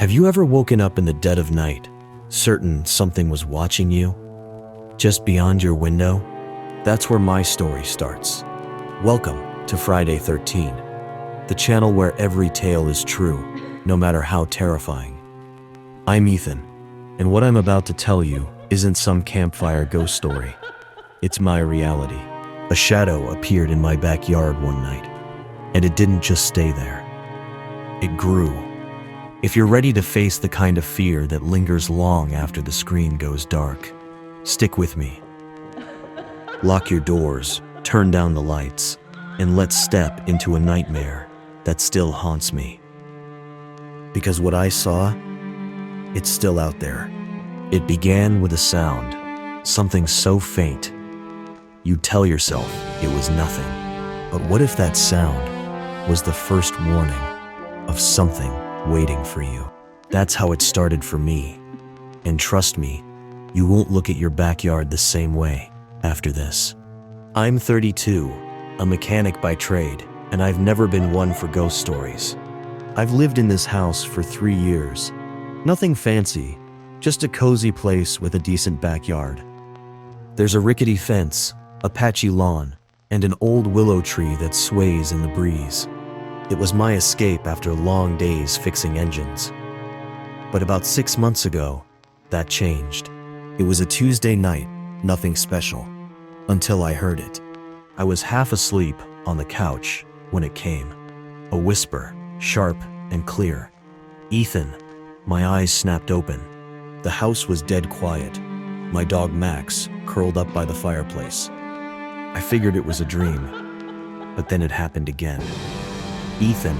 Have you ever woken up in the dead of night, certain something was watching you? Just beyond your window? That's where my story starts. Welcome to Friday 13, the channel where every tale is true, no matter how terrifying. I'm Ethan, and what I'm about to tell you isn't some campfire ghost story. It's my reality. A shadow appeared in my backyard one night, and it didn't just stay there. It grew. If you're ready to face the kind of fear that lingers long after the screen goes dark, stick with me. Lock your doors, turn down the lights, and let's step into a nightmare that still haunts me. Because what I saw, it's still out there. It began with a sound, something so faint, you'd tell yourself it was nothing. But what if that sound was the first warning of something waiting for you? That's how it started for me. And trust me, you won't look at your backyard the same way after this. I'm 32, a mechanic by trade, and I've never been one for ghost stories. I've lived in this house for 3 years. Nothing fancy, just a cozy place with a decent backyard. There's a rickety fence, a patchy lawn, and an old willow tree that sways in the breeze. It was my escape after long days fixing engines. But about 6 months ago, that changed. It was a Tuesday night, nothing special, until I heard it. I was half asleep on the couch when it came. A whisper, sharp and clear. "Ethan." My eyes snapped open. The house was dead quiet. My dog Max curled up by the fireplace. I figured it was a dream, but then it happened again. "Ethan,"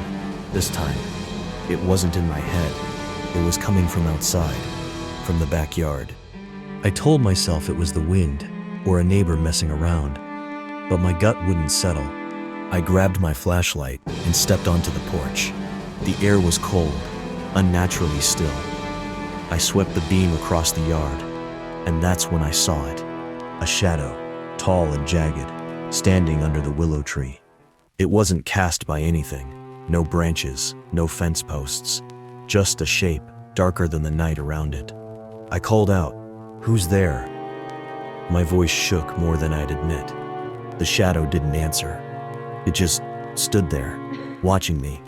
this time. It wasn't in my head. It was coming from outside, from the backyard. I told myself it was the wind or a neighbor messing around, but my gut wouldn't settle. I grabbed my flashlight and stepped onto the porch. The air was cold, unnaturally still. I swept the beam across the yard, and that's when I saw it. A shadow, tall and jagged, standing under the willow tree. It wasn't cast by anything. No branches, no fence posts. Just a shape, darker than the night around it. I called out, "Who's there?" My voice shook more than I'd admit. The shadow didn't answer. It just stood there, watching me.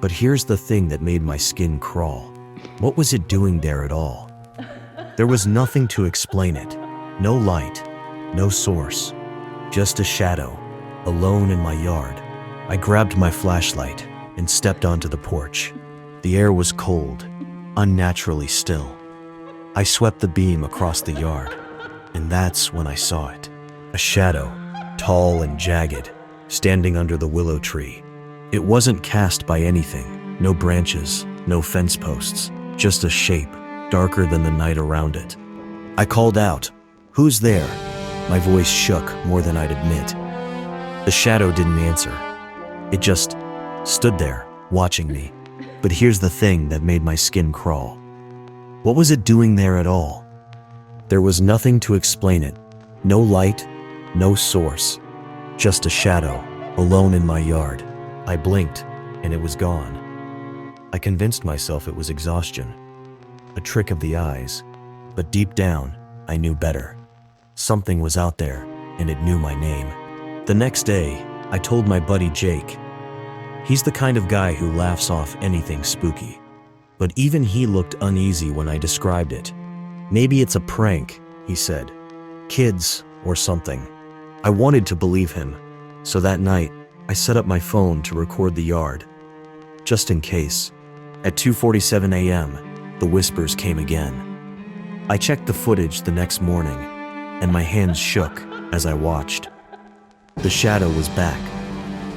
But here's the thing that made my skin crawl. What was it doing there at all? There was nothing to explain it. No light, no source. Just a shadow, alone in my yard. I grabbed my flashlight and stepped onto the porch. The air was cold, unnaturally still. I swept the beam across the yard, and that's when I saw it. A shadow, tall and jagged, standing under the willow tree. It wasn't cast by anything, no branches, no fence posts, just a shape, darker than the night around it. I called out, "Who's there?" My voice shook more than I'd admit. The shadow didn't answer. It just stood there, watching me. But here's the thing that made my skin crawl. What was it doing there at all? There was nothing to explain it. No light, no source. Just a shadow, alone in my yard. I blinked, and it was gone. I convinced myself it was exhaustion, a trick of the eyes. But deep down, I knew better. Something was out there, and it knew my name. The next day, I told my buddy Jake. He's the kind of guy who laughs off anything spooky. But even he looked uneasy when I described it. "Maybe it's a prank," he said. "Kids or something." I wanted to believe him, so that night, I set up my phone to record the yard. Just in case. At 2:47 a.m., the whispers came again. I checked the footage the next morning, and my hands shook as I watched. The shadow was back,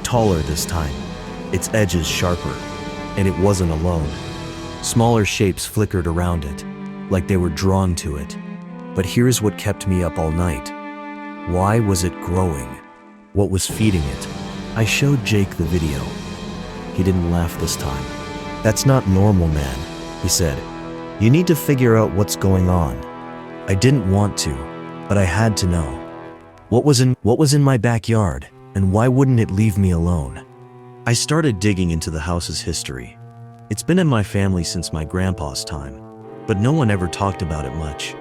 taller this time, its edges sharper, and it wasn't alone. Smaller shapes flickered around it, like they were drawn to it. But here's what kept me up all night. Why was it growing? What was feeding it? I showed Jake the video. He didn't laugh this time. "That's not normal, man," he said. "You need to figure out what's going on." I didn't want to, but I had to know. What was in my backyard, and why wouldn't it leave me alone? I started digging into the house's history. It's been in my family since my grandpa's time, but no one ever talked about it much.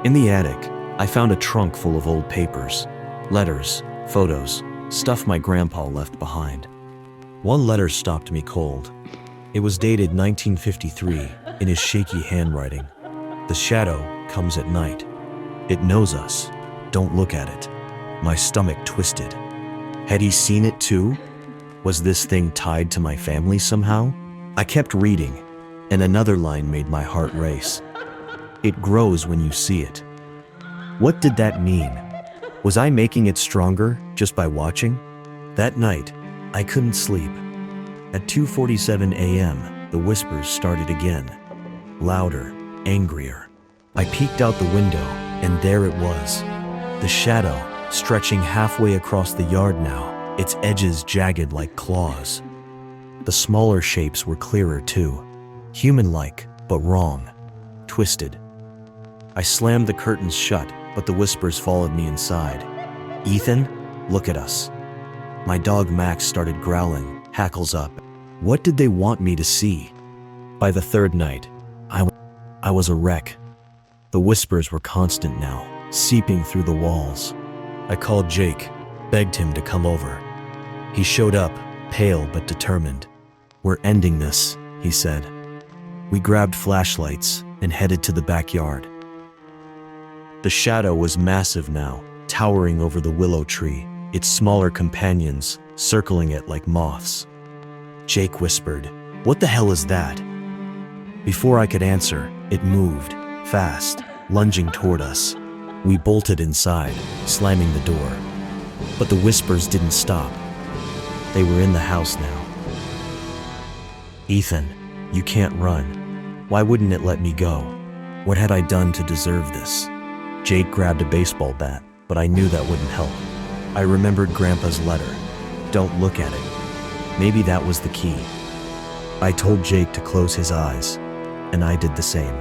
In the attic, I found a trunk full of old papers, letters, photos, stuff my grandpa left behind. One letter stopped me cold. It was dated 1953 in his shaky handwriting. The shadow comes at night. It knows us. Don't look at it. My stomach twisted. Had he seen it too? Was this thing tied to my family somehow? I kept reading, and another line made my heart race. It grows when you see it. What did that mean? Was I making it stronger just by watching? That night, I couldn't sleep. At 2:47 a.m., the whispers started again. Louder, angrier. I peeked out the window, and there it was. The shadow, stretching halfway across the yard now, its edges jagged like claws. The smaller shapes were clearer too. Human-like, but wrong. Twisted. I slammed the curtains shut, but the whispers followed me inside. "Ethan, look at us." My dog Max started growling, hackles up. What did they want me to see? By the third night, I was a wreck. The whispers were constant now, seeping through the walls. I called Jake, begged him to come over. He showed up, pale but determined. "We're ending this," he said. We grabbed flashlights and headed to the backyard. The shadow was massive now, towering over the willow tree, its smaller companions circling it like moths. Jake whispered, "What the hell is that?" Before I could answer, it moved, fast, lunging toward us. We bolted inside, slamming the door. But the whispers didn't stop. They were in the house now. "Ethan, you can't run. Why wouldn't it let me go? What had I done to deserve this?" Jake grabbed a baseball bat, but I knew that wouldn't help. I remembered Grandpa's letter. Don't look at it. Maybe that was the key. I told Jake to close his eyes, and I did the same.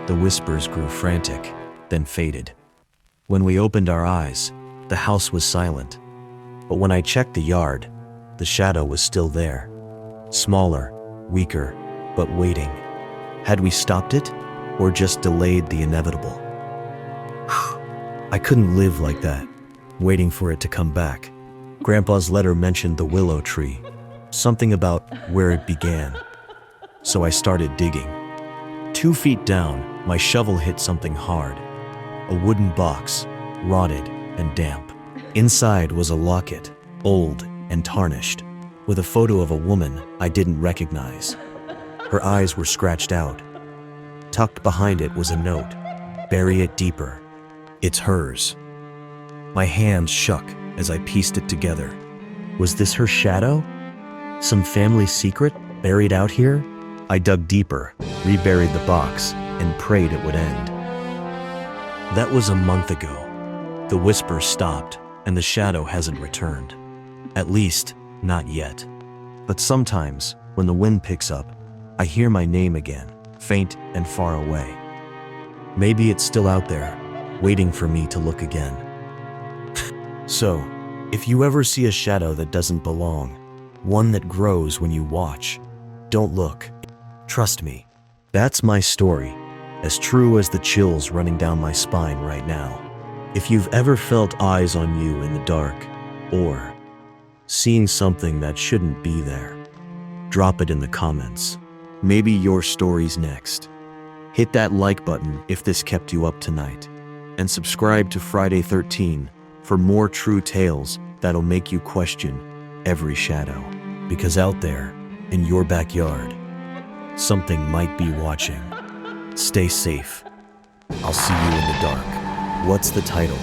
The whispers grew frantic, then faded. When we opened our eyes, the house was silent. But when I checked the yard, the shadow was still there. Smaller, weaker, but waiting. Had we stopped it, or just delayed the inevitable? I couldn't live like that, waiting for it to come back. Grandpa's letter mentioned the willow tree, something about where it began. So I started digging. 2 feet down, my shovel hit something hard. A wooden box, rotted and damp. Inside was a locket, old and tarnished, with a photo of a woman I didn't recognize. Her eyes were scratched out. Tucked behind it was a note. "Bury it deeper. It's hers." My hands shook as I pieced it together. Was this her shadow? Some family secret buried out here? I dug deeper, reburied the box, and prayed it would end. That was a month ago. The whispers stopped, and the shadow hasn't returned. At least, not yet. But sometimes, when the wind picks up, I hear my name again, faint and far away. Maybe it's still out there, waiting for me to look again. So, if you ever see a shadow that doesn't belong, one that grows when you watch, don't look. Trust me, that's my story, as true as the chills running down my spine right now. If you've ever felt eyes on you in the dark, or seeing something that shouldn't be there, drop it in the comments. Maybe your story's next. Hit that like button if this kept you up tonight, and subscribe to Friday 13 for more true tales that'll make you question every shadow. Because out there, in your backyard, something might be watching. Stay safe. I'll see you in the dark. What's the title?